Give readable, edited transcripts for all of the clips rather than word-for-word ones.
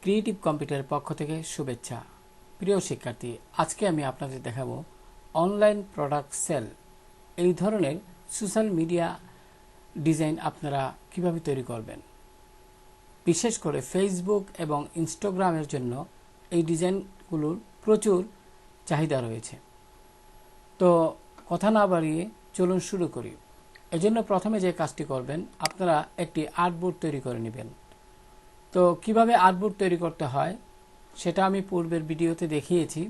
Creative কম্পিউটারের পক্ষ থেকে শুভেচ্ছা। প্রিয় শিক্ষার্থী, আজকে আমি আপনাদের দেখাবো অনলাইন প্রোডাক্ট সেল। এই ধরনের সোশ্যাল মিডিয়া ডিজাইন আপনারা কিভাবে তৈরি করবেন। বিশেষ করে ফেসবুক এবং ইনস্টাগ্রামের জন্য এই ডিজাইনগুলোর প্রচুর চাহিদা রয়েছে। তো কথা না বাড়িয়ে চলুন শুরু করি। এজন্য প্রথমে যে কাজটি করবেন, আপনারা একটি আর্টবোর্ড তৈরি করে নেবেন। তো কিভাবে আর্টবোর্ড তৈরি করতে হয় সেটা আমি পূর্বের ভিডিওতে দেখিয়েছি।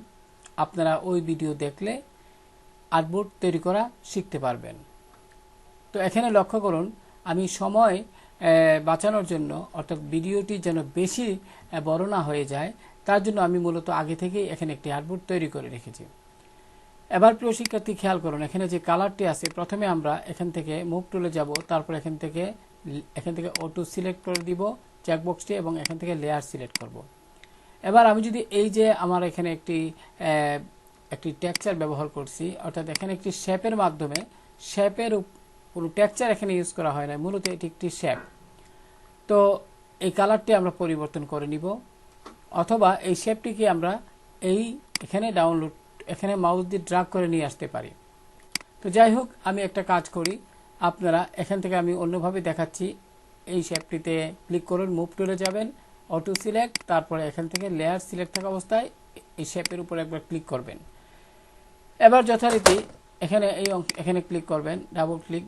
আপনারা ওই ভিডিও দেখলে আর্টবোর্ড তৈরি করা শিখতে পারবেন। তো এখানে লক্ষ্য করুন, আমি সময় বাঁচানোর জন্য, অর্থাৎ ভিডিওটি যেন বেশি বড় না হয়ে যায়, তার জন্য আমি মূলত আগে থেকেই এখানে একটি আর্টবোর্ড তৈরি করে রেখেছি। এবার প্রিয় শিক্ষার্থী, খেয়াল করুন, এখানে যে কালারটি আছে, প্রথমে আমরা এখান থেকে মুভ টুলে যাব, তারপর এখান থেকে অটো সিলেক্ট করে দিব চেকবক্সটি এবং এখান থেকে লেয়ার সিলেক্ট করব। এবার আমি যদি এই যে আমার এখানে একটি টেক্সচার ব্যবহার করছি, অর্থাৎ এখানে একটি শেপের মাধ্যমে, শেপের কোনো টেক্সচার এখানে ইউজ করা হয় না, মূলত এটি একটি শেপ। তো এই কালারটি আমরা পরিবর্তন করে নিব, অথবা এই শেপটিকে আমরা এখানে মাউস দিয়ে ড্র্যাগ করে নিয়ে আসতে পারি। তো যাই হোক, আমি একটা কাজ করি, আপনারা এখান থেকে আমি অন্যভাবে দেখাচ্ছি। এই শেপটিতে ক্লিক করুন, মুভ টুলে যাবেন, অটো সিলেক্ট, তারপরে এখান থেকে লেয়ার সিলেক্ট থাকা অবস্থায় এই শেপের উপর একবার ক্লিক করবেন। এবার যথারীতি এখানে ক্লিক করবেন,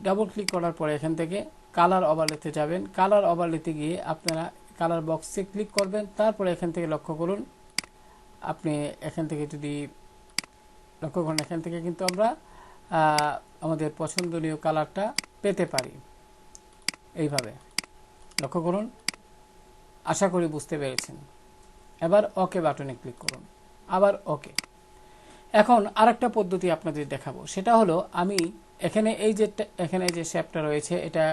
ডাবল ক্লিক করার পরে এখান থেকে কালার ওভারলেতে যাবেন। কালার ওভারলেতে গিয়ে আপনারা কালার বক্সে ক্লিক করবেন। তারপরে এখান থেকে লক্ষ্য করুন, আপনি এখান থেকে যদি লক্ষ্য করেন, এখান থেকে কিন্তু আমরা আমাদের পছন্দনীয় কালারটা পেতে পারি। এইভাবে লক্ষ্য করুন, আশা করি বুঝতে পেরেছেন। এবার ওকে বাটনে ক্লিক করুন, আবার ওকে। এখন আরেকটা পদ্ধতি আপনাদের দেখাবো, সেটা হলো আমি এখানে যে শেপটা রয়েছে, এটা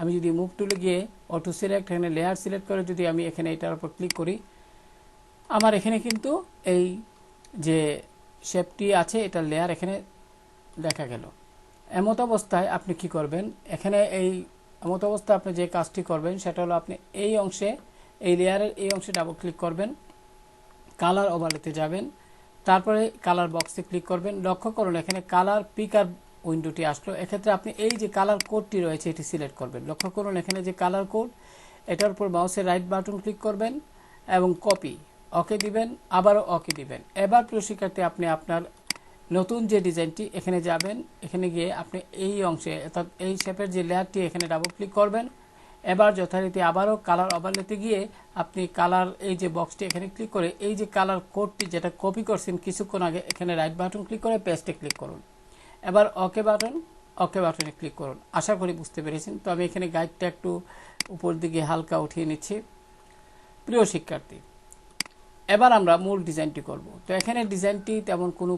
আমি যদি মুভ টুলে গিয়ে অটো সিলেক্ট, এখানে লেয়ার সিলেক্ট করে যদি আমি এখানে এটার উপর ক্লিক করি, আমার এখানে কিন্তু এই যে শেপটি আছে, এটা লেয়ার এখানে দেখা গেল। এমত অবস্থায় আপনি কি করবেন, এমত অবস্থায় আপনি যে কাজটি করবেন সেটা হলো, আপনি এই লেয়ারের এই অংশে ডাবল ক্লিক করবেন, কালার ওভারলেতে যাবেন, তারপরে কালার বক্সে ক্লিক করবেন। লক্ষ্য করুন, এখানে কালার পিকার উইন্ডোটি আসলো। এক্ষেত্রে আপনি এই যে কালার কোডটি রয়েছে এটি সিলেক্ট করবেন। লক্ষ্য করুন, এখানে যে কালার কোড, এটার উপর মাউসের রাইট বাটন ক্লিক করবেন এবং কপি, ওকে দিবেন, আবারও ওকে দিবেন। এবার প্রিয় শিক্ষার্থী, আপনি আপনার নতুন যে ডিজাইনটি, এখানে যাবেন, এখানে গিয়ে আপনি এই অংশে, অর্থাৎ এই শেপের যে লেয়ারটি, এখানে ডাবল ক্লিক করবেন। এবার যথারীতি আবারও কালার ওভারলেতে গিয়ে আপনি কালার এই যে বক্সটি, এখানে ক্লিক করে এই যে কালার কোডটি যেটা কপি করছেন কিছুক্ষণ আগে, এখানে রাইট বাটন ক্লিক করে পেস্টে ক্লিক করুন। এবার ওকে বাটনে ক্লিক করুন। আশা করি বুঝতে পেরেছেন। তো আমি এখানে গাইডটা একটু উপর দিকে হালকা উঠিয়ে নিচ্ছি। প্রিয় শিক্ষার্থী, এবার আমরা মূল ডিজাইনটি করব। তো এখানে ডিজাইনটি তেমন কোনো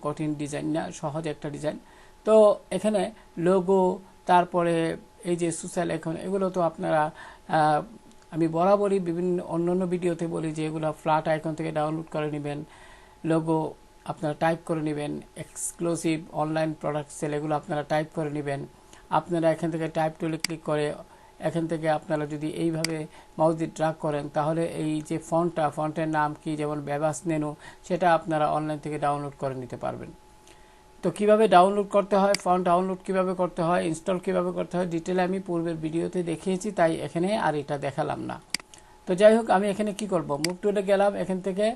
কঠিন ডিজাইন না, সহজ একটা ডিজাইন। তো এখানে লোগো, তারপরে এই যে সোশ্যাল আইকন, এগুলো তো আপনারা, আমি বরাবরই অন্যান্য ভিডিওতে বলি যে এগুলো ফ্ল্যাট আইকন থেকে ডাউনলোড করে নেবেন। লোগো আপনারা টাইপ করে নেবেন, এক্সক্লুসিভ অনলাইন প্রোডাক্ট সেল, এগুলো আপনারা টাইপ করে নেবেন। আপনারা এখান থেকে টাইপ টুলে ক্লিক করে এখান থেকে আপনারা যদি এইভাবে মাউস দিয়ে ড্র্যাগ করেন, তাহলে এই যে ফন্টের নাম কি, যেমন বেবাস নেনু, সেটা আপনারা অনলাইন থেকে ডাউনলোড করে নিতে পারবেন। তো কিভাবে ডাউনলোড করতে হয়, ফন্ট ডাউনলোড কিভাবে করতে হয়, ইনস্টল কিভাবে করতে হয়, ডিটেলে আমি পূর্বের ভিডিওতে দেখিয়েছি, তাই এখানে আর এটা দেখালাম না। তো যাই হোক, আমি এখানে কি করব, মুভ টুলে গেলাম, এখান থেকে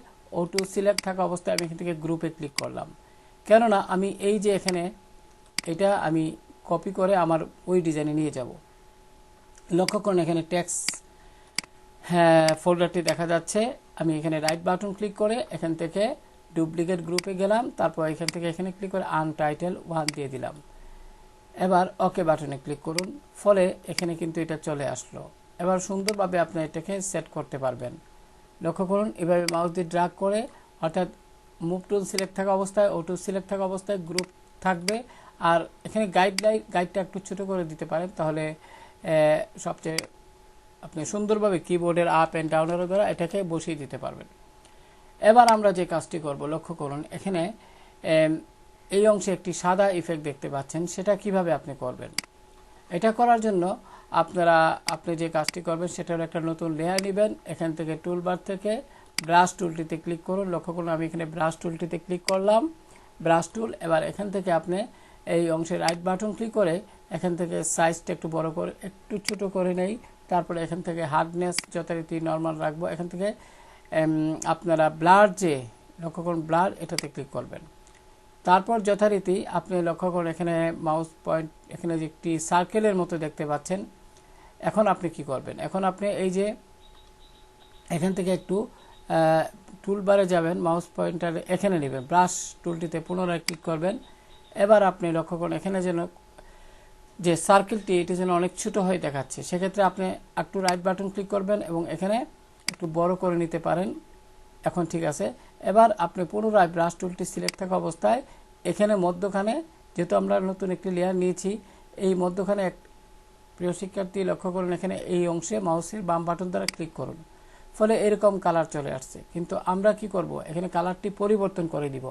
অটো সিলেক্ট থাকা অবস্থায় আমি এখান থেকে গ্রুপে ক্লিক করলাম। কেননা আমি এই যে এখানে এটা আমি কপি করে আমার ওই ডিজাইনে নিয়ে যাব। লক্ষ্য করুন, এখানে টেক্সট ফোল্ডারটি দেখা যাচ্ছে। আমি এখানে রাইট বাটন ক্লিক করে এখান থেকে ডুপ্লিকেট গ্রুপে গেলাম, তারপর এখান থেকে এখানে ক্লিক করে আনটাইটেল 1 দিয়ে দিলাম। এবার ওকে বাটনে ক্লিক করুন, ফলে এখানে কিন্তু এটা চলে আসলো। এবার সুন্দরভাবে আপনি এটাকে সেট করতে পারবেন। লক্ষ্য করুন, এভাবে মাউস দিয়ে ড্র্যাগ করে, অর্থাৎ মুভ টুল সিলেক্ট থাকা অবস্থায়, অটো সিলেক্ট থাকা অবস্থায় গ্রুপ থাকবে। আর এখানে গাইডটা একটু ছোট করে দিতে পারেন, তাহলে সবচেয়ে আপনি সুন্দরভাবে কিবোর্ডের আপ অ্যান্ড ডাউনের দ্বারা এটাকে বসিয়ে দিতে পারবেন। এবার আমরা যে কাজটি করব, লক্ষ্য করুন, এখানে এই অংশে একটি সাদা ইফেক্ট দেখতে পাচ্ছেন, সেটা কিভাবে আপনি করবেন। এটা করার জন্য আপনি যে কাজটি করবেন সেটা হলো একটা নতুন লেয়ার নেবেন, এখান থেকে টুলবার থেকে ব্রাশ টুলটিতে ক্লিক করুন। লক্ষ্য করুন আমি এখানে ব্রাশ টুলটিতে ক্লিক করলাম, ব্রাশ টুল। এবার এখান থেকে আপনি এই অংশে রাইট বাটন ক্লিক করে এখান থেকে সাইজটা একটু বড় করে একটু ছোট করে নেই। তারপরে এখান থেকে হার্ডনেস যথারীতি নর্মাল রাখবো। এখান থেকে আপনারা ব্লার, যে লক্ষ্য করুন ব্লার, এটাতে ক্লিক করবেন। তারপর যথারীতি আপনি লক্ষ্য করুন এখানে মাউস পয়েন্ট, এখানে যে একটি সার্কেলের মতো দেখতে পাচ্ছেন। এখন আপনি কি করবেন, এখন আপনি এই যে এখান থেকে একটু টুলবারে যাবেন, মাউস পয়েন্টার এখানে নেবেন, ব্রাশ টুলটিতে পুনরায় ক্লিক করবেন। এবার আপনি লক্ষ্য করুন এখানে যেন যে সার্কেলটি এটি যেন অনেক ছোট হয়ে দেখাচ্ছে, সেক্ষেত্রে আপনি একটু রাইট বাটন ক্লিক করবেন এবং এখানে একটু বড় করে নিতে পারেন। এখন ঠিক আছে। এবার আপনি পুনরায় ব্রাশ টুলটি সিলেক্ট থাকা অবস্থায় এখানে মধ্যখানে, যেহেতু আমরা নতুন একটি লেয়ার নিয়েছি, এই মধ্যখানে প্রিয় শিক্ষার্থী লক্ষ্য করুন এখানে এই অংশে মাউসের বাম বাটন দ্বারা ক্লিক করুন, ফলে এরকম কালার চলে আসছে। কিন্তু আমরা কি করব, এখানে কালারটি পরিবর্তন করে দিব।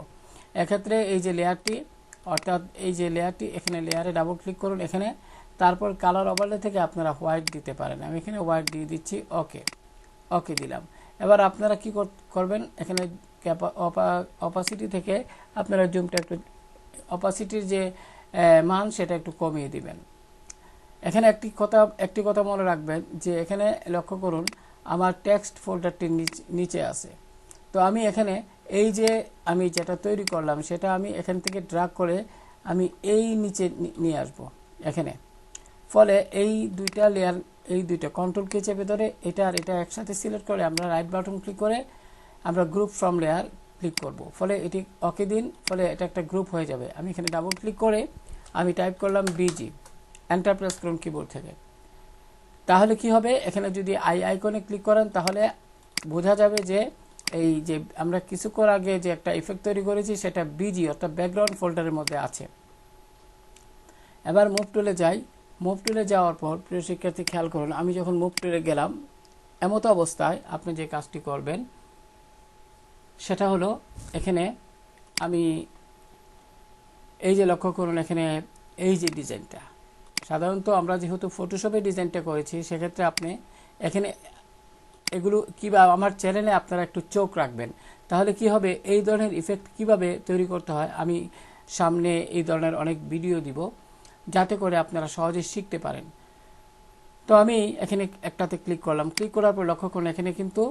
এক্ষেত্রে এই যে লেয়ারটি, অর্থাৎ এই যে লেয়ারটি, এখানে লেয়ারে ডাবল ক্লিক করুন এখানে, তারপর কালার ওভারলে থেকে আপনারা হোয়াইট দিতে পারেন। আমি এখানে হোয়াইট দিয়ে দিচ্ছি, ওকে, ওকে দিলাম। এবার আপনারা কি করবেন, এখানে অপাসিটি থেকে আপনারা জুমটা একটু, অপাসিটির যে মান সেটা একটু কমিয়ে দিবেন। এখানে একটি কথা মনে রাখবেন যে এখানে লক্ষ্য করুন আমার টেক্সট ফোল্ডারটি নিচে আছে। তো আমি এখানে এই যে আমি যেটা তৈরি করলাম সেটা আমি এখান থেকে ড্র্যাগ করে আমি এই নিচে নিয়ে আসব এখানে। ফলে এই দুইটা লেয়ার, এই দুইটা কন্ট্রোল কে চেপে ধরে এটা আর এটা একসাথে সিলেক্ট করে আমরা রাইট বাটন ক্লিক করে আমরা গ্রুপ ফ্রম লেয়ার ক্লিক করব। ফলে এটি ওকে দিন, ফলে এটা একটা গ্রুপ হয়ে যাবে। আমি এখানে ডাবল ক্লিক করে আমি টাইপ করলাম বিজি, এন্টার প্রেস করুন কিবোর্ড থেকে। তাহলে কি হবে, এখানে যদি আইকনে ক্লিক করেন তাহলে বোঝা যাবে যে এই যে আমরা কিছুক্ষণ আগে যে একটা ইফেক্ট তৈরি করেছি সেটা বিজি অর্থাৎ ব্যাকগ্রাউন্ড ফোল্ডারের মধ্যে আছে। এবার মুভ টুলে যাই। মুভ টুলে যাওয়ার পর প্রিয় শিক্ষার্থী খেয়াল করুন, আমি যখন মুভ টুলে গেলাম এমতো অবস্থায় আপনি যে কাজটি করবেন সেটা হলো এখানে আমি এই যে লক্ষ্য করুন এখানে এই যে ডিজাইনটা, সাধারণত আমরা যেহেতু ফটোশপে ডিজাইনটা করেছি সেক্ষেত্রে আপনি এখানে এগুলো কিভাবে আমার চ্যানেলে আপনারা একটু চোখ রাখবেন, তাহলে কি হবে এই ধরনের ইফেক্ট কিভাবে তৈরি করতে হয় আমি সামনে এই ধরনের অনেক ভিডিও দিব যাতে করে আপনারা সহজে শিখতে পারেন। তো আমি এখানে একটাতে ক্লিক করলাম, ক্লিক করার পর লক্ষ্য করুন এখানে কিন্তু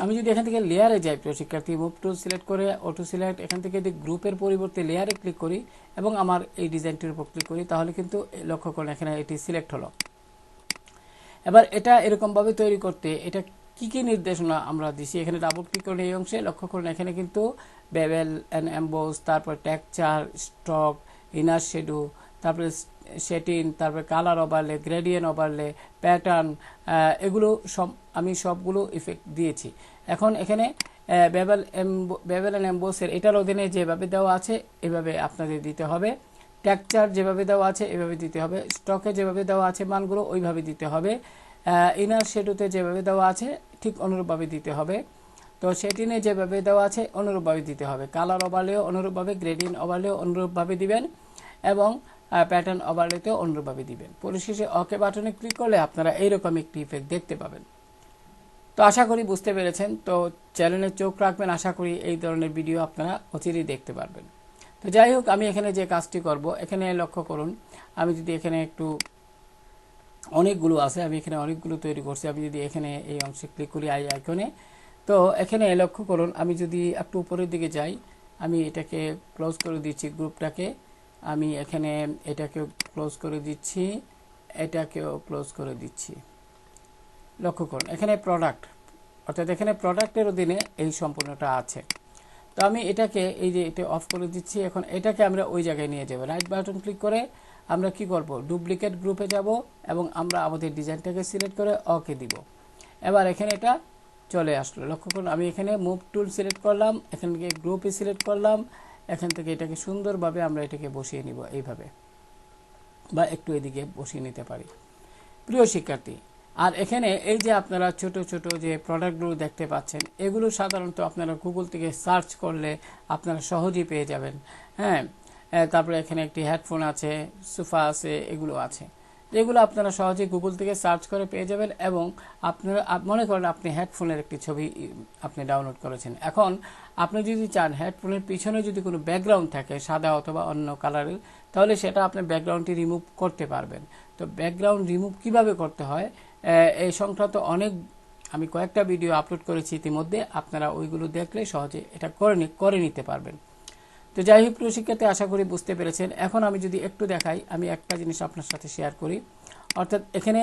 আমি যদি এখান থেকে লেয়ারে যাই প্রিয় শিক্ষার্থী, মুভ টুল সিলেক্ট করে অটো সিলেক্ট, এখান থেকে যদি গ্রুপের পরিবর্তে লেয়ারে ক্লিক করি এবং আমার এই ডিজাইনটির উপর ক্লিক করি তাহলে কিন্তু লক্ষ্য করুন এখানে এটি সিলেক্ট হলো। এবার এটা এরকমভাবে তৈরি করতে এটা কি কি নির্দেশনা আমরা দিছি, এখানে ডাবল ক্লিক করে এই অংশে লক্ষ্য করুন এখানে কিন্তু বেভেল এন্ড এমবোস, তারপর টেক্সচার, স্ট্রোক, ইনার শ্যাডো, তারপরে সেটিং, তারপরে colour overlay, gradient overlay, pattern, এগুলো আমি সবগুলো ইফেক্ট দিয়েছি। এখন এখানে বেভেল এন্ড এমবোসের এটার অধীনে যেভাবে দেওয়া আছে এভাবে আপনাদের দিতে হবে, টেক্সচার যেভাবে দেওয়া আছে এভাবে দিতে হবে, স্টকে যেভাবে দেওয়া আছে মানগুলো ওইভাবে দিতে হবে, ইনার শ্যাডোতে যেভাবে দেওয়া আছে ঠিক অনুরূপভাবে দিতে হবে, তো সেটিংয়ে যেভাবে দেওয়া আছে অনুরূপভাবে দিতে হবে, কালার ওভারলেও অনুরূপভাবে, গ্রেডিয়েন্ট ওভারলেও অনুরূপভাবে দিবেন এবং প্যাটার্ন ওভারলেতেও অনুরূপভাবে দিবেন। পরিশেষে ওকে বাটনে ক্লিক করলে আপনারা এইরকম একটি ইফেক্ট দেখতে পাবেন। তো আশা করি বুঝতে পেরেছেন। তো চ্যানেলে চোখ রাখবেন, আশা করি এই ধরনের ভিডিও আপনারা অচিরেই দেখতে পারবেন। তো যাই হোক আমি এখানে যে কাজটি করব, এখানে লক্ষ্য করুন আমি যদি এখানে একটু অনেকগুলো আছে, আমি এখানে অনেকগুলো তৈরি করছি, আমি যদি এখানে এই অংশে ক্লিক করি আইকনে, তো এখানে লক্ষ্য করুন আমি যদি একটু উপরের দিকে যাই, আমি এটাকে ক্লোজ করে দিচ্ছি, গ্রুপটাকে আমি এখানে এটাকে ক্লোজ করে দিচ্ছি, এটাকেও ক্লোজ করে দিচ্ছি। লক্ষ্য করুন এখানে প্রোডাক্ট, অর্থাৎ এখানে প্রোডাক্টের অধীনে এই সম্পূর্ণটা আছে। তো আমি এটাকে এই যে এটা অফ করে দিচ্ছি। এখন এটাকে আমরা ওই জায়গায় নিয়ে যাব, রাইট বাটন ক্লিক করে আমরা কি করব, ডুপ্লিকেট গ্রুপে যাব এবং আমরা আমাদের ডিজাইনটাকে সিলেক্ট করে ওকে দিব। এবার এখানে এটা চলে আসলো, লক্ষ্য করুন আমি এখানে মুভ টুল সিলেক্ট করলাম, এখান থেকে গ্রুপে সিলেক্ট করলাম, এখান থেকে এটাকে সুন্দরভাবে আমরা এটাকে বসিয়ে নিব এইভাবে, বা একটু এদিকে বসিয়ে নিতে পারি। প্রিয় শিক্ষার্থী, আর এখানে এই যে আপনারা ছোট ছোট যে প্রোডাক্টগুলো দেখতে পাচ্ছেন এগুলো সাধারণত আপনারা গুগল থেকে সার্চ করলে আপনারা সহজেই পেয়ে যাবেন। হ্যাঁ, তারপরে এখানে একটি হেডফোন আছে, সোফা আছে, এগুলো আছে। এগুলো আপনারা সহজেই গুগল থেকে সার্চ করে পেয়ে যাবেন এবং আপনারা মনে করেন আপনি হেডফোনের একটি ছবি আপনি ডাউনলোড করেছেন। এখন আপনি যদি চান হেডফোনের পিছনে যদি কোনো ব্যাকগ্রাউন্ড থাকে সাদা অথবা অন্য কালারের, তাহলে সেটা আপনি ব্যাকগ্রাউন্ডটি রিমুভ করতে পারবেন। তো ব্যাকগ্রাউন্ড রিমুভ কিভাবে করতে হয় এই সংক্রান্ত আমি কয়েকটা ভিডিও আপলোড করেছি ইতিমধ্যে, আপনারা ওইগুলো দেখলে সহজে এটা করে নিতে পারবেন। তো যাই হোক প্রিয় শিক্ষার্থী, আশা করি বুঝতে পেরেছেন। এখন আমি যদি একটু দেখাই, আমি একটা জিনিস আপনার সাথে শেয়ার করি। অর্থাৎ এখানে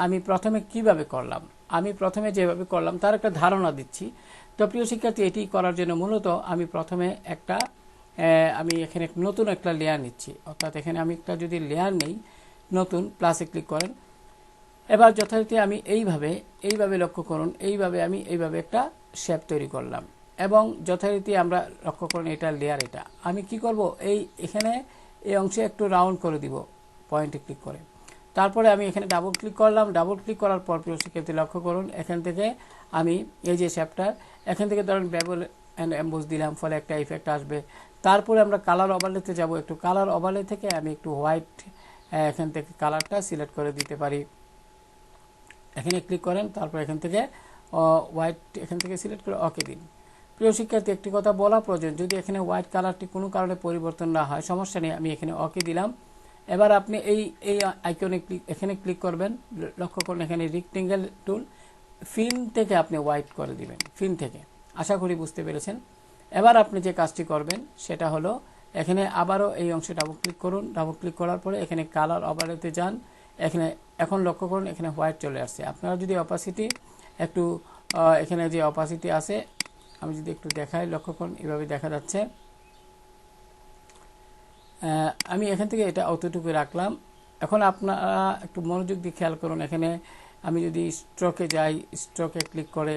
আমি প্রথমে কিভাবে করলাম, আমি প্রথমে যেভাবে করলাম তার একটা ধারণা দিচ্ছি। তো প্রিয় শিক্ষার্থী, এটি করার জন্য মূলত আমি প্রথমে আমি এখানে নতুন একটা লেয়ার নিচ্ছি। অর্থাৎ এখানে আমি একটা যদি লেয়ার নেই, নতুন প্লাসে ক্লিক করেন। এবার যথারীতি আমি এইভাবে লক্ষ্য করুন, আমি এইভাবে একটা শেপ তৈরি করলাম এবং যথারীতি আমরা লক্ষ্য করুন এটা লেয়ার। এটা আমি কি করব, এখানে এই অংশে একটু রাউন্ড করে দিব পয়েন্টে ক্লিক করে। তারপরে আমি এখানে ডাবল ক্লিক করলাম। ডাবল ক্লিক করার পর প্রিয় শিক্ষার্থী লক্ষ্য করুন, এখান থেকে আমি এই যে শেপটা, এখান থেকে ধরেন বেবল অ্যান্ড এমবোস দিলাম, ফলে একটা ইফেক্ট আসবে। তারপরে আমরা কালার ওভারলেতে যাব। একটু কালার ওভারলে থেকে আমি একটু হোয়াইট এখান থেকে কালারটা সিলেক্ট করে দিতে পারি। এখানে ক্লিক করেন, তারপর এখান থেকে হোয়াইট এখান থেকে সিলেক্ট করে ওকে দিন। প্রিয় শিক্ষার্থী, একটি কথা বলা প্রয়োজন, যদি এখানে হোয়াইট কালারটি কোনো কারণে পরিবর্তন না হয় সমস্যা নেই, আমি এখানে ওকে দিলাম। এবার আপনি এই আইকনে এখানে ক্লিক করবেন, লক্ষ্য করুন এখানে রেক্টেঙ্গেল টুল, ফিন থেকে আপনি হোয়াইট করে দিবেন, ফিন থেকে। আশা করি বুঝতে পেরেছেন। এবার আপনি যে কাজটি করবেন সেটা হলো এখানে আবারও এই অংশে ডাবল ক্লিক করুন। ডাবল ক্লিক করার পরে এখানে কালার ওভারলেতে যান। এখন লক্ষ্য করুন এখানে হোয়াইট চলে আসছে। আপনারা যদি অপাসিটি একটু এখানে যে অপাসিটি আছে আমি যদি একটু দেখাই, লক্ষ্য করুন এভাবে দেখা যাচ্ছে। আমি এখান থেকে এটা অতটুকু রাখলাম। এখন আপনারা একটু মনোযোগ দিয়ে খেয়াল করুন, এখানে আমি যদি স্ট্রোকে যাই, স্ট্রোকে ক্লিক করে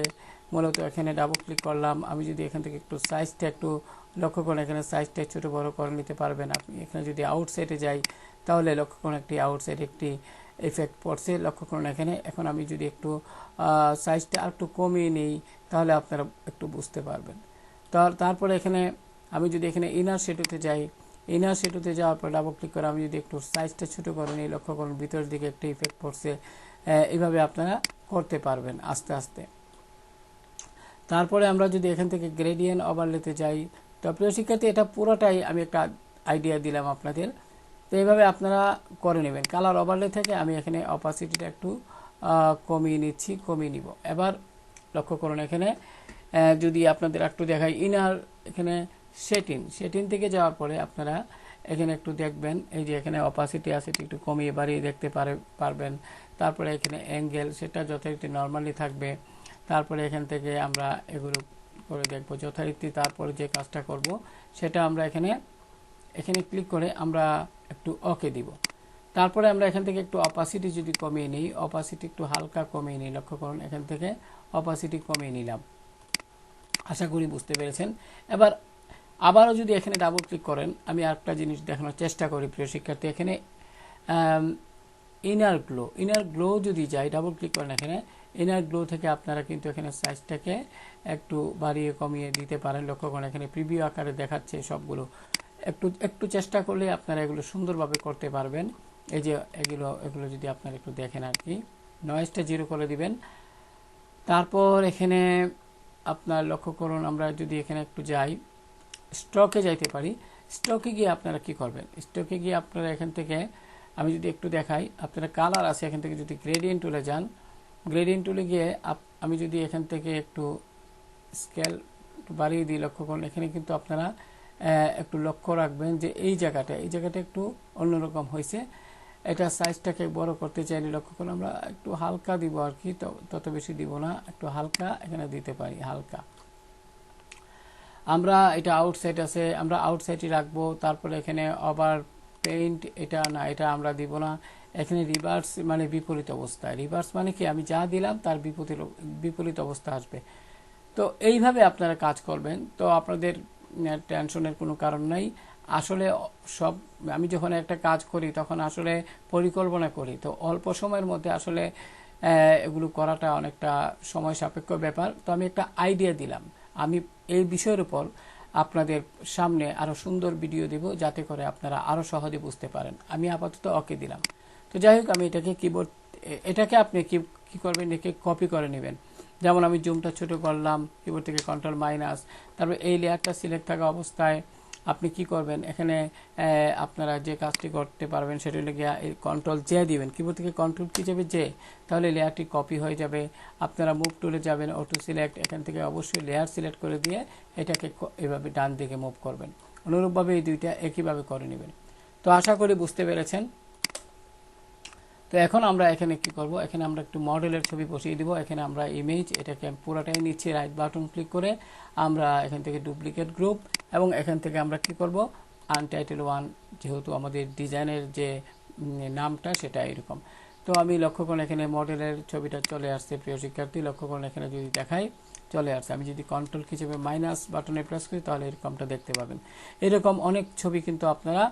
মূলত এখানে ডাবল ক্লিক করলাম। আমি যদি এখান থেকে একটু সাইজটা একটু লক্ষ্য করুন, এখানে সাইজটা ছোট বড় করে নিতে পারবেন আপনি। এখানে যদি আউটসাইডে যাই তাহলে লক্ষ্য করুন একটি আউটসাইড একটি ইফেক্ট পড়ছে, লক্ষ্য করুন এখানে। এখন আমি যদি একটু সাইজটা আর একটু কমিয়ে নিই তাহলে আপনারা একটু বুঝতে পারবেন। তারপরে এখানে আমি যদি এখানে ইনার শেডোতে যাই, ইনার শেডোতে যাওয়ার পর ডাবল ক্লিক করে আমি যদি একটু সাইজটা ছোটো করে নিই, লক্ষ্য করুন ভিতরের দিকে একটা ইফেক্ট পড়ছে। এইভাবে আপনারা করতে পারবেন আস্তে আস্তে। তারপরে আমরা যদি এখান থেকে গ্রেডিয়েন্ট ওভারলেতে যাই, তো প্রিয় শিক্ষার্থী এটা পুরোটাই আমি একটা আইডিয়া দিলাম আপনাদের। তো এইভাবে আপনারা করে নেবেন। কালার ওভারলে থেকে আমি এখানে অপাসিটিটা একটু কমিয়ে নিব। এবার লক্ষ্য করুন এখানে যদি আপনাদের একটু দেখাই, ইনার এখানে সেটিং থেকে যাওয়ার পরে আপনারা এখানে একটু দেখবেন, এই যে এখানে অপাসিটি আছে একটু কমিয়ে বাড়িয়ে দেখতে পারবেন। তারপরে এখানে অ্যাঙ্গেল সেটা যথারীতি নর্মালি থাকবে। তারপরে এখান থেকে আমরা এগুলো করে দেখব যথারীতি। তারপরে যে কাজটা করব সেটা আমরা এখানে ক্লিক করে আমরা একটু ওকে দিব। তারপরে আমরা এখান থেকে একটু অপাসিটি যদি কমিয়ে নিই, অপাসিটি একটু হালকা কমিয়ে নিই, লক্ষ্য করুন এখান থেকে অপাসিটি কমিয়ে নিলাম। আশা করি বুঝতে পেরেছেন। এবার আবারও যদি এখানে ডাবল ক্লিক করেন, আমি আরেকটা জিনিস দেখানোর চেষ্টা করি প্রিয় শিক্ষার্থী। এখানে ইনার গ্লো যদি যাই, ডাবল ক্লিক করেন এখানে ইনার গ্লো থেকে আপনারা কিন্তু এখানে সাইজটাকে একটু বাড়িয়ে কমিয়ে দিতে পারেন। লক্ষ্য করেন এখানে প্রিভিউ আকারে দেখাচ্ছে সবগুলো। একটু চেষ্টা করলে আপনারা এগুলো সুন্দরভাবে করতে পারবেন। এই যে এগুলো যদি আপনারা একটু দেখেন আর কি, নয়েজটা 0 করে দিবেন। তারপর এখানে আপনার লক্ষ্য করুন, আমরা যদি এখানে একটু যাই, স্ট্রোকে যাইতে পারি। স্ট্রোকে গিয়ে আপনারা কি করবেন, স্ট্রোকে গিয়ে আপনারা এখান থেকে আমি যদি একটু দেখাই, আপনারা কালার আছে এখান থেকে যদি গ্রেডিয়েন্ট টুলে যান, গ্রেডিয়েন্ট টুলে গিয়ে আমি যদি এখান থেকে একটু স্কেল বাড়িয়ে দিই, লক্ষ্য করুন এখানে কিন্তু আপনারা একটু লক্ষ্য রাখবেন যে এই জায়গাটা একটু অন্যরকম হয়েছে। এটা সাইজটাকে বড় করতে চাইলে লক্ষ্য করুন আমরা একটু হালকা দিব আর কি, তত বেশি দিব না, একটু হালকা এখানে দিতে পারি হালকা। আমরা এটা আউটসাইড আছে, আমরা আউটসাইডই রাখবো। তারপরে এখানে ওভার পেইন্ট এটা আমরা দিব না। এখানে রিভার্স মানে বিপরীত অবস্থা। রিভার্স মানে কি, আমি যা দিলাম তার বিপরীত অবস্থা আসবে। তো এইভাবে আপনারা কাজ করবেন। তো আপনাদের টেনশনের কোনো কারণ নাই। আসলে আমি যখন একটা কাজ করি তখন আসলে পরিকল্পনা করি, তো অল্প সময়ের মধ্যে আসলে এগুলো করাটা অনেকটা সময় সাপেক্ষ ব্যাপার। তো আমি একটা আইডিয়া দিলাম, আমি এই বিষয়ের উপর আপনাদের সামনে আরো সুন্দর ভিডিও দেব যাতে করে আপনারা আরো সহজে বুঝতে পারেন। আমি আপাতত ওকে দিলাম। তো যাই হোক আমি এটাকে কিবোর্ড, এটাকে আপনি কি করবেন, এটাকে কপি করে নেবেন। যেমন আমি জুমটা ছোট করলাম, কিবোর্ড থেকে কন্ট্রোল মাইনাস, তারপর এই লেয়ারটা সিলেক্ট থাকা অবস্থায় আপনি কি করবেন, এখানে আপনারা যে কাজটি করতে পারবেন সেটা হলে গিয়ে কন্ট্রোল জে দিবেন, কিবোর্ড থেকে কন্ট্রোল কি যাবে জে, তাহলে লেয়ারটি কপি হয়ে যাবে। আপনারা মুভ টুলে যাবেন, অটো সিলেক্ট, এখান থেকে অবশ্যই লেয়ার সিলেক্ট করে দিয়ে এটাকে এভাবে ডান দিকে মুভ করবেন। অনুরূপভাবে এই দুইটা একইভাবে করে নেবেন। তো আশা করি বুঝতে পেরেছেন। তো এখন আমরা এখানে কি করব, এখানে আমরা একটু মডেলের ছবি বসিয়ে দিব। এখানে আমরা ইমেজ, এটাকে পুরোটাই নিচ্ছি, রাইট বাটন ক্লিক করে আমরা এখান থেকে ডুপ্লিকেট গ্রুপ, এবং এখান থেকে আমরা কি করব, আনটাইটেল 1, যেহেতু আমাদের ডিজাইনের যে নামটা সেটা এরকম। তো আমি লক্ষ্য করুন এখানে মডেলের ছবিটা চলে আসছে। প্রিয় শিক্ষার্থী লক্ষ্য করুন এখানে যদি দেখাই চলে আসছে। আমি যদি কন্ট্রোল কি চেপে মাইনাস বাটনে প্রেস করি তাহলে এরকমটা দেখতে পাবেন। এরকম অনেক ছবি কিন্তু আপনারা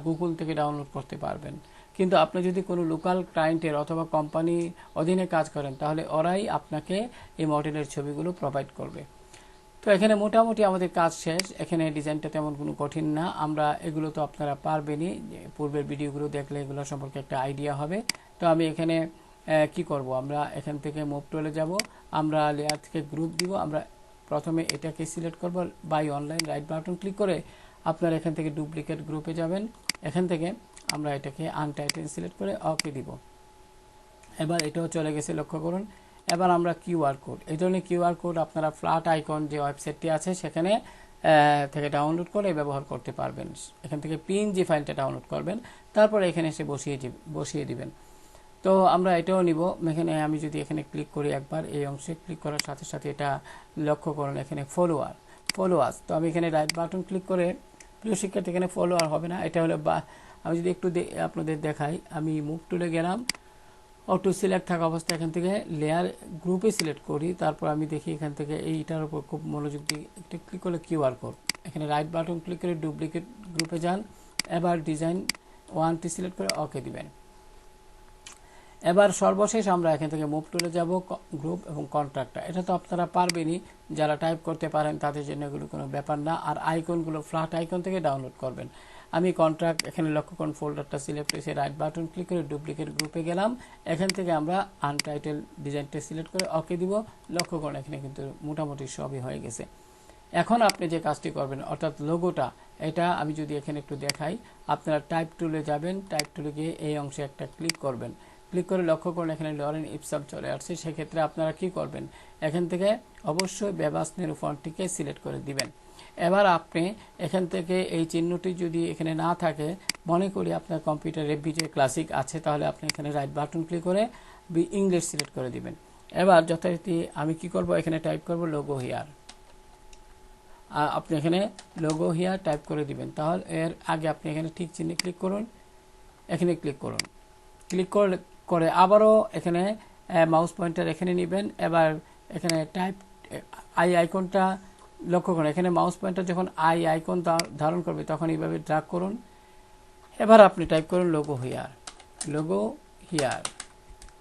গুগল থেকে ডাউনলোড করতে পারবেন। কিন্তু আপনি যদি কোনো লোকাল ক্লায়েন্টের অথবা কোম্পানি অধীনে কাজ করেন তাহলে ওরাই আপনাকে এই মডেলের ছবিগুলো প্রোভাইড করবে। তো এখানে মোটামুটি আমাদের কাজ শেষ। এখানে ডিজাইনটা তেমন কোনো কঠিন না, আমরা এগুলো তো আপনারা পারবেনই, পূর্বের ভিডিওগুলো দেখলে এগুলো সম্পর্কে একটা আইডিয়া হবে। তো আমি এখানে কি করব, আমরা এখান থেকে মুভ টুলে যাব, আমরা লেয়ার থেকে গ্রুপ দিব। আমরা প্রথমে এটাকে সিলেক্ট করব, buy online, right button click করে আপনারা এখান থেকে ডুপ্লিকেট গ্রুপে যাবেন। এখান থেকে আমরা এটাকে আনটাইটেল সিলেক্ট করে ওকে দিব। এবার এটাও চলে গেছে, লক্ষ্য করুন। এবার আমরা কিউআর কোড, এই ধরনের কিউআর কোড আপনারা ফ্ল্যাট আইকন যে ওয়েবসাইটটি আছে সেখানে থেকে ডাউনলোড করে ব্যবহার করতে পারবেন। এখান থেকে পিএনজি ফাইলটা ডাউনলোড করবেন, তারপরে এখানে এসে বসিয়ে দিবেন। তো আমরা এটাও নিব। এখানে আমি যদি এখানে ক্লিক করি একবার, এই অংশে ক্লিক করার সাথে সাথে এটা লক্ষ্য করুন এখানে ফলোয়ার্স। তো আমি এখানে রাইট বাটন ক্লিক করে, প্রিয় শিক্ষার্থী এখানে ফলোয়ার হবে না, এটা হলো আমি যদি একটু আপনাদের দেখাই, আমি মুভ টুলে গেলাম, অটো সিলেক্ট থাকা অবস্থায় এখান থেকে লেয়ার গ্রুপে সিলেক্ট করি, তারপর আমি দেখি এখান থেকে এইটার উপর খুব মনোযোগ দিয়ে একটু ক্লিক করলে কিউআর কোড, এখানে রাইট বাটন ক্লিক করে ডুপ্লিকেট গ্রুপে যান, এবার ডিজাইন 1টি সিলেক্ট করে ওকে দিবেন। এবার সর্বশেষ আমরা এখান থেকে মুভ টুলে যাব, গ্রুপ এবং কন্ট্রাক্টটা, এটা তো আপনারা পারবেনই, যারা টাইপ করতে পারেন তাদের জন্য এগুলো কোনো ব্যাপার না। আর আইকনগুলো ফ্ল্যাট আইকন থেকে ডাউনলোড করবেন। আমি কন্ট্রাক্ট, এখানে লক্ষ্য করুন ফোল্ডারটা সিলেক্ট হয়েছে, রাইট বাটন ক্লিক করে ডুপ্লিকেট গ্রুপে গেলাম, এখান থেকে আমরা আনটাইটেল ডিজাইনটা সিলেক্ট করে ওকে দিব। লক্ষ্য করুন এখানে কিন্তু মোটামুটি সবই হয়ে গেছে। এখন আপনি যে কাজটি করবেন অর্থাৎ লোগোটা, এটা আমি যদি এখানে একটু দেখাই, আপনারা টাইপ টুলে যাবেন, টাইপ টুলে গিয়ে এই অংশে একটা ক্লিক করবেন, ক্লিক করে লক্ষ্য করুন এখানে লরেন ইপসাম চলে আসছে। সেক্ষেত্রে আপনারা কি করবেন, এখান থেকে অবশ্যই বেবাসনের ফন্টটিকে সিলেক্ট করে দিবেন। এবার আপনি এখান থেকে এই চিহ্নটি যদি এখানে না থাকে, মনে করি আপনার কম্পিউটারে বিজয় ক্লাসিক আছে, তাহলে আপনি এখানে রাইট বাটন ক্লিক করে ইংলিশ সিলেক্ট করে দিবেন। এবার যথারীতি আমি কি করব, এখানে টাইপ করব লোগো হিয়ার, আপনি এখানে লোগো হিয়ার টাইপ করে দিবেন। তাহলে এর আগে আপনি এখানে ঠিক চিহ্নে ক্লিক করুন, এখানে ক্লিক করুন, ক্লিক করে আবারও এখানে মাউস পয়েন্টার এখানে নেবেন। এবার এখানে টাইপ আইকনটা লক্ষ্য করুন, এখানে মাউস পয়েন্টার যখন আইকন ধারণ করবে তখন এইভাবে ড্র্যাগ করুন। এবার আপনি টাইপ করুন লোগো হিয়ার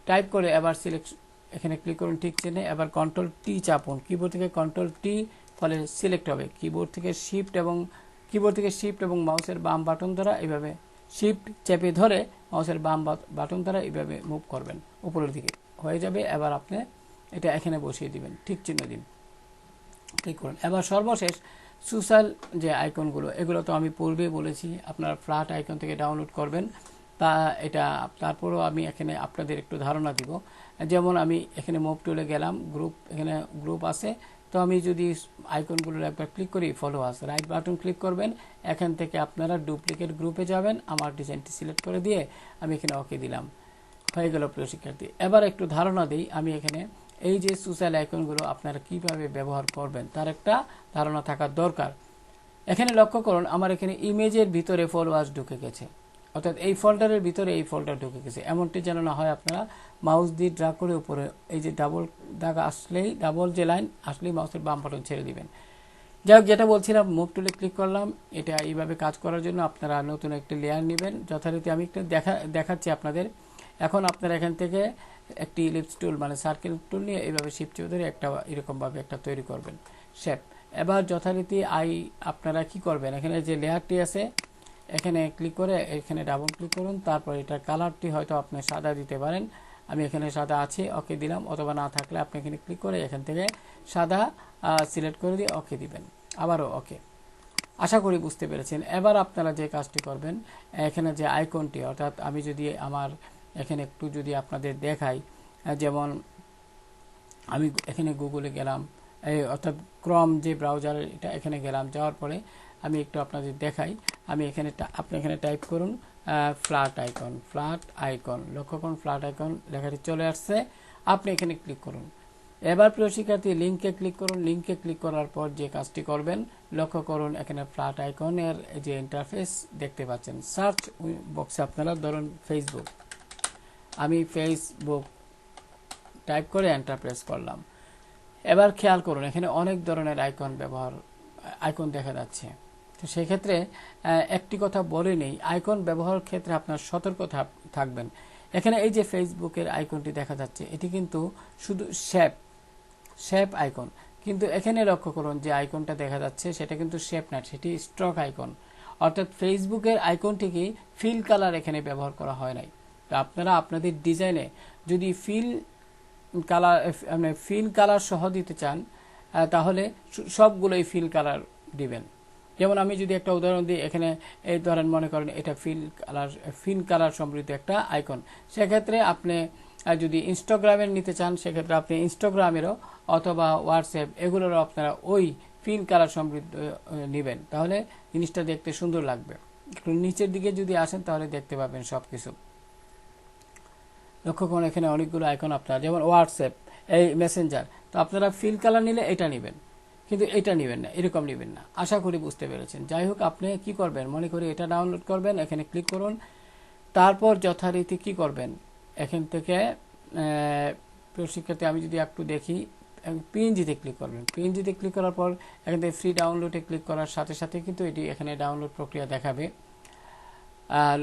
টাইপ করে এবার সিলেক্ট, এখানে ক্লিক করুন ঠিক চিহ্নে, এবার কন্ট্রোল টি চাপুন, কিবোর্ড থেকে কন্ট্রোল টি, ফলে সিলেক্ট হবে। কিবোর্ড থেকে শিফট এবং মাউসের বাম বাটন দ্বারা এইভাবে শিফট চেপে ধরে মাউসের বাম বাটন দ্বারা এইভাবে মুভ করবেন, উপরের দিকে হয়ে যাবে। এবার আপনি এটা এখানে বসিয়ে দিবেন, ঠিক চিহ্ন দিন, ক্লিক করুন। এবার সর্বশেষ সোশ্যাল যে আইকনগুলো, এগুলো তো আমি পূর্বে বলেছি আপনারা ফ্ল্যাট আইকন থেকে ডাউনলোড করবেন। তারপরও আমি এখানে আপনাদের একটু ধারণা দিব। যেমন আমি এখানে মুভ টুলে গেলাম, এখানে গ্রুপ আছে, তো আমি যদি আইকনগুলোর একবার ক্লিক করি, ফলোয়ার্স, রাইট বাটন ক্লিক করবেন, এখান থেকে আপনারা ডুপ্লিকেট গ্রুপে যাবেন, আমার ডিজাইনটি সিলেক্ট করে দিয়ে আমি এখানে ওকে দিলাম, হয়ে গেল প্রিয় শিক্ষার্থী। এবার একটু ধারণা দিই, আমি এখানে এই যে সোশ্যাল আইকনগুলো আপনারা কিভাবে ব্যবহার করবেন তার একটা ধারণা থাকার দরকার। এখানে লক্ষ্য করুন আমার এখানে ইমেজের ভিতরে ফলোয়ার্স ঢুকে গেছে, অর্থাৎ এই ফোল্ডারের ভিতরে এই ফোল্ডার ঢুকে গেছে। এমনটি যেন না হয় আপনারা মাউস দিয়ে ড্র্যাগ করে উপরে এই যে ডাবল দাগ আসলেই, ডাবল যে লাইন আসলেই মাউসের বাম বাটন ছেড়ে দিবেন। যাই হোক, যেটা বলছিলাম, মুভ টুলে ক্লিক করলাম। এটা এইভাবে কাজ করার জন্য আপনারা নতুন একটি লেয়ার নেবেন, যথারীতি আমি একটু দেখাচ্ছি আপনাদের। এখন আপনারা এখান থেকে একটি ইলিপস টুল মানে সার্কেল টুল নিয়ে এইভাবে শিফট চেপে ধরে একটা এরকমভাবে একটা তৈরি করবেন শেপ। এবার যথারীতি আপনারা কি করবেন, এখানে যে লেয়ারটি আছে এখানে ক্লিক করে এখানে ডাবল ক্লিক করুন। তারপর এটার কালারটি হয়তো আপনি সাদা দিতে পারেন, আমি এখানে সাদা আছে, ওকে দিলাম। অথবা না থাকলে আপনি এখানে ক্লিক করে এখান থেকে সাদা সিলেক্ট করে দিয়ে ওকে দিবেন, আবারও ওকে। আশা করি বুঝতে পেরেছেন। এবার আপনারা যে কাজটি করবেন, এখানে যে আইকনটি, অর্থাৎ আমি যদি আমার এখানে একটু যদি আপনাদের দেখাই, যেমন আমি এখানে গুগলে গেলাম, অর্থাৎ ক্রম যে ব্রাউজার, এটা এখানে গেলাম, যাওয়ার পরে আমি একটু আপনাদের দেখাই। আমি এখানে আপনি এখানে টাইপ করুন ফ্ল্যাট আইকন, ফ্ল্যাট আইকন, লক্ষ্য করুন ফ্ল্যাট আইকন লেখাটি চলে আসছে। আপনি এখানে ক্লিক করুন। এবার প্রিয় শিক্ষার্থী লিঙ্কে ক্লিক করুন। লিঙ্কে ক্লিক করার পর যে কাজটি করবেন, লক্ষ্য করুন এখানে ফ্ল্যাট আইকনের যে ইন্টারফেস দেখতে পাচ্ছেন। সার্চ বক্সে আপনারা ধরুন ফেসবুক, আমি ফেসবুক টাইপ করে এন্টার প্রেস করলাম। এবার খেয়াল করুন এখানে অনেক ধরনের আইকন দেখা যাচ্ছে। তো সেক্ষেত্রে একটি কথা বলে নেই, আইকন ব্যবহারের ক্ষেত্রে আপনার সতর্ক থাকবেন। এখানে এই যে ফেসবুকের আইকনটি দেখা যাচ্ছে, এটি কিন্তু শুধু শেপ আইকন, কিন্তু এখানে লক্ষ্য করুন যে আইকনটা দেখা যাচ্ছে সেটা কিন্তু শেপ না, সেটি স্ট্রোক আইকন। অর্থাৎ ফেসবুকের আইকনটিকে ফিল কালার এখানে ব্যবহার করা হয় নাই। তো আপনারা আপনাদের ডিজাইনে যদি ফিল কালার সহ দিতে চান, তাহলে সবগুলোই ফিল কালার দিবেন। যেমন আমি যদি একটা উদাহরণ দিই, এখানে এই ধরেন মনে করেন এটা ফিল কালার সমৃদ্ধ একটা আইকন। সেক্ষেত্রে আপনি যদি ইনস্টাগ্রামের নিতে চান, সেক্ষেত্রে আপনি ইনস্টাগ্রামেরও অথবা হোয়াটসঅ্যাপ এগুলোরও আপনারা ওই ফিল কালার সমৃদ্ধ নেবেন, তাহলে জিনিসটা দেখতে সুন্দর লাগবে। একটু নিচের দিকে যদি আসেন তাহলে দেখতে পাবেন সবকিছু। লক্ষ্য করুন এখানে অনেকগুলো আইকন আপনারা, যেমন হোয়াটসঅ্যাপ, এই মেসেঞ্জার, তো আপনারা ফিল কালার নিলে এটা নেবেন, কিন্তু এটা নেবেন না, এরকম নেবেন না। আশা করি বুঝতে পেরেছেন। যাই হোক, আপনি কি করবেন, মনে করি এটা ডাউনলোড করবেন, এখানে ক্লিক করুন। তারপর যথারীতি কি করবেন, এখান থেকে শিক্ষার্থী আমি যদি একটু দেখি, পিএনজিতে ক্লিক করবেন। পিএনজিতে ক্লিক করার পর এখান থেকে ফ্রি ডাউনলোডে ক্লিক করার সাথে সাথে কিন্তু এটি এখানে ডাউনলোড প্রক্রিয়া দেখাবে।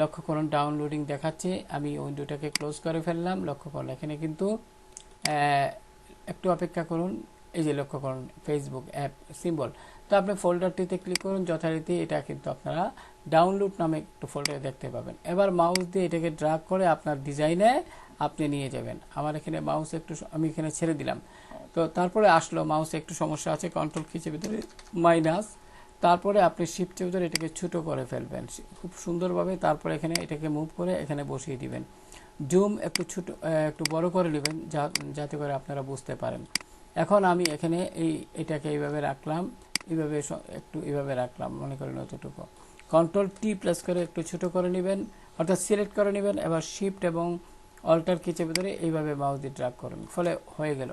লক্ষ্য করুন ডাউনলোডিং দেখাচ্ছে, আমি উইন্ডোটাকে ক্লোজ করে ফেললাম। লক্ষ্য করুন এখানে কিন্তু একটু অপেক্ষা করুন, এই যে লক্ষ্য করুন ফেসবুক অ্যাপ সিম্বল। তো আপনি ফোল্ডারটিতে ক্লিক করুন, যথারীতি এটা কিন্তু আপনারা ডাউনলোড নামে একটু ফোল্ডারে দেখতে পাবেন। এবার মাউস দিয়ে এটাকে ড্রাগ করে আপনার ডিজাইনে আপনি নিয়ে যাবেন। আমার এখানে মাউস একটু, আমি এখানে ছেড়ে দিলাম, তো তারপরে আসলো মাউসে একটু সমস্যা আছে, কন্ট্রোল খিচে ভিতরে মাইনাস, তারপরে আপনি শিফট ভিতরে এটাকে ছোট করে ফেলবেন খুব সুন্দরভাবে। তারপরে এখানে এটাকে মুভ করে এখানে বসিয়ে দিবেন। জুম একটু বড় করে নেবেন যাতে করে আপনারা বুঝতে পারেন। এখন আমি এখানে এটাকে এইভাবে রাখলাম, এইভাবে রাখলাম, মনে করেন অতটুকু। কন্ট্রোল টি প্রেস করে একটু ছোট করে নেবেন, অর্থাৎ সিলেক্ট করে নেবেন। এবার শিফট এবং অল্টার কিচের ভিতরে এইভাবে মাউস দিয়ে ড্র্যাগ করুন, ফলে হয়ে গেল।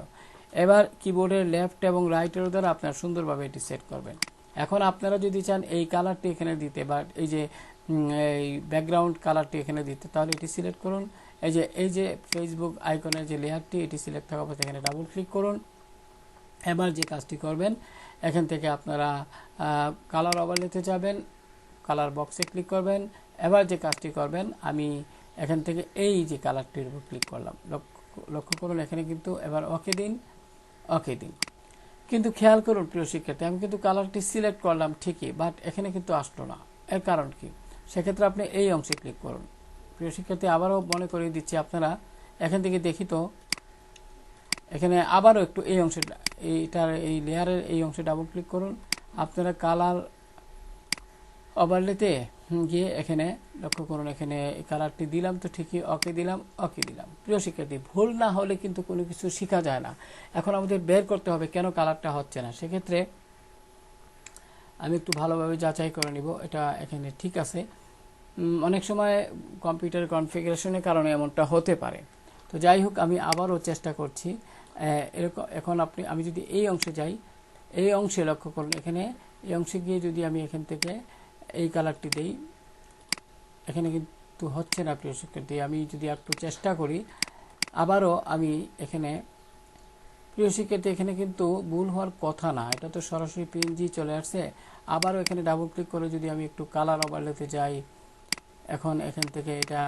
এবার কিবোর্ডের লেফট এবং রাইটের দ্বারা আপনারা সুন্দরভাবে এটি সেট করবেন। এখন আপনারা যদি চান এই কালারটি এখানে দিতে, বা এই যে এই ব্যাকগ্রাউন্ড কালারটি এখানে দিতে, তাহলে এটি সিলেক্ট করুন। এই যে ফেসবুক আইকনের যে লেয়ারটি, এটি সিলেক্ট থাকা অবস্থায় এখানে ডাবল ক্লিক করুন। এবার যে কাজটি করবেন, এখান থেকে আপনারা কালার ওভারলেতে যাবেন, কালার বক্সে ক্লিক করবেন। এবার যে কাজটি করবেন, আমি এখান থেকে এই যে কালারটির উপর ক্লিক করলাম, লক্ষ্য করুন এখানে কিন্তু এবার ওকে দিন। কিন্তু খেয়াল করুন প্রিয় শিক্ষার্থী, আমি কিন্তু কালারটি সিলেক্ট করলাম ঠিকই, বাট এখানে কিন্তু আসলো না। এর কারণ কি? সেক্ষেত্রে আপনি এই অংশে ক্লিক করুন। প্রিয় শিক্ষার্থী, আবারও মনে করিয়ে দিচ্ছি, আপনারা এখান থেকে দেখি তো, এখানে আবারও একটু এই অংশে, এই লেয়ারের এই অংশে ডাবল ক্লিক করুন। আপনারা কালার ওভারলেতে গিয়ে এখানে লক্ষ্য করুন, এখানে কালারটি দিলাম তো ঠিকই, ওকে দিলাম। প্রিয় শিক্ষার্থী, ভুল না হলে কিন্তু কোনো কিছু শেখা যায় না। এখন আমাদের বের করতে হবে কেন কালারটা হচ্ছে না। সেক্ষেত্রে আমি একটু ভালোভাবে যাচাই করে নিব এটা এখানে ঠিক আছে। অনেক সময় কম্পিউটার কনফিগারেশনের কারণে এমনটা হতে পারে। তো যাই হোক, আমি আবারও চেষ্টা করছি। এখন আমি যদি এই অংশে যাই, এই অংশে লক্ষ্য করুন, এখানে এই অংশে গিয়ে যদি আমি এখান থেকে এই কালারটি দেই, এখানে কিন্তু হচ্ছে না প্রিয় শিক্ষার্থী। আমি যদি একটু চেষ্টা করি আবারও, আমি এখানে প্রিয় শিক্ষার্থী, এখানে কিন্তু ভুল হওয়ার কথা না, এটা তো সরাসরি পিএনজি চলে আসছে। আবারও এখানে ডাবল ক্লিক করে যদি আমি একটু কালার ওভারলেতে যাই, এখন এখান থেকে এটা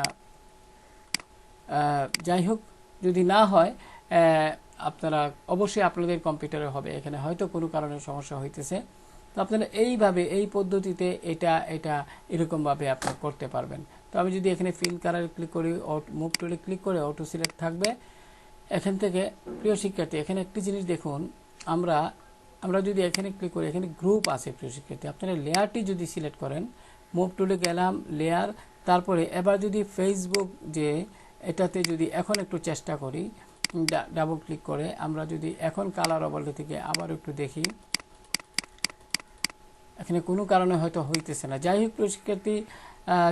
যাই হোক, যদি না হয় আপনারা অবশ্যই আপনাদের কম্পিউটারে হবে, এখানে হয়তো কোনো কারণে সমস্যা হইতেছে। তো আপনারা এইভাবে এই পদ্ধতিতে এটা এটা এরকমভাবে আপনি করতে পারবেন। তো আমি যদি এখানে ফিল কালার ক্লিক করি, মুভ টুলে ক্লিক করে অটো সিলেক্ট থাকবে। এখান থেকে প্রিয় শিক্ষার্থী এখানে একটি জিনিস দেখুন, আমরা যদি এখানে ক্লিক করি, এখানে গ্রুপ আছে প্রিয় শিক্ষার্থী। আপনারা লেয়ারটি যদি সিলেক্ট করেন, মুভ টুলে গেলাম, লেয়ার, তারপরে এবার যদি ফেসবুক যে এটাতে যদি এখন একটু চেষ্টা করি, ডাবল ক্লিক করে আমরা যদি এখন কালার ওভারলে থেকে আবার একটু দেখি, এখানে কোনো কারণে হয়তো হইতেছে না। যাই হোক প্রিয় শিক্ষার্থী,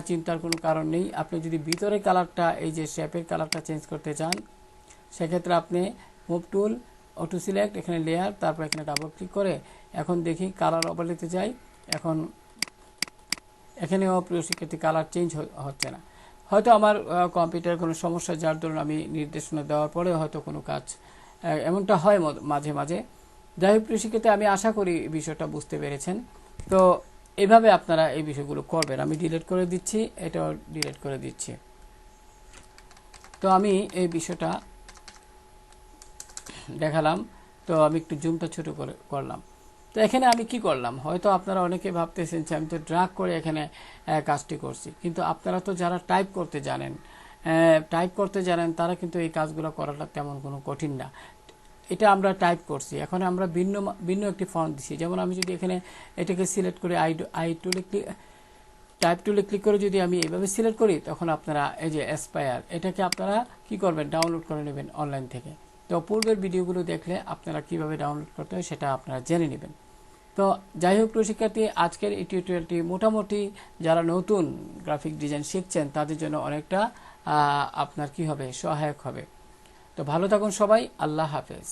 চিন্তার কোনো কারণ নেই। আপনি যদি ভিতরে কালারটা, এই যে শেপের কালারটা চেঞ্জ করতে চান, সেক্ষেত্রে আপনি মুভ টুল, অটো সিলেক্ট, এখানে লেয়ার, তারপর এখানে ডাবল ক্লিক করে এখন দেখি কালার ওভারলেতে যাই। এখন এখানেও প্রিয় শিক্ষার্থী কালার চেঞ্জ হচ্ছে না। হয়তো আমার কম্পিউটারের কোনো সমস্যা, যার ধরুন আমি নির্দেশনা দেওয়ার পরে হয়তো কোনো কাজ এমনটা হয় মাঝে মাঝে। যাই হোক প্রিয় শিক্ষার্থী, আমি আশা করি বিষয়টা বুঝতে পেরেছেন। তো এইভাবে আপনারা এই বিষয়গুলো করবেন। আমি ডিলিট করে দিচ্ছি, এটাও ডিলিট করে দিচ্ছি। তো আমি এই বিষয়টা দেখালাম। তো আমি একটু জুমটা ছোট করে করলাম। তো এখানে আমি কি করলাম, হয়তো আপনারা অনেকে ভাবতেছেন যে আমি তো ড্র্যাগ করে এখানে কাজটি করছি, কিন্তু আপনারা তো যারা টাইপ করতে জানেন তারা কিন্তু এই কাজগুলো করাটা তেমন কোনো কঠিন না। এটা আমরা টাইপ করছি, এখন আমরা ভিন্ন একটি ফন্ট দিচ্ছি। যেমন আমি যদি এখানে এটাকে সিলেক্ট করে টাইপ টুলে ক্লিক করে যদি আমি এইভাবে সিলেক্ট করি, তখন আপনারা এই যে অ্যাসপায়ার, এটাকে আপনারা কি করবেন, ডাউনলোড করে নেবেন অনলাইন থেকে। তো পূর্বের ভিডিওগুলো দেখলে আপনারা কিভাবে ডাউনলোড করতে হয় সেটা আপনারা জেনে নেবেন। তো যাই হোক প্রিয় শিক্ষার্থী, আজকের এই টিউটোরিয়ালটি মোটামুটি যারা নতুন গ্রাফিক ডিজাইন শিখছেন তাদের জন্য অনেকটা আপনার কি হবে, সহায়ক হবে। তো ভালো থাকুন সবাই, আল্লাহ হাফেজ।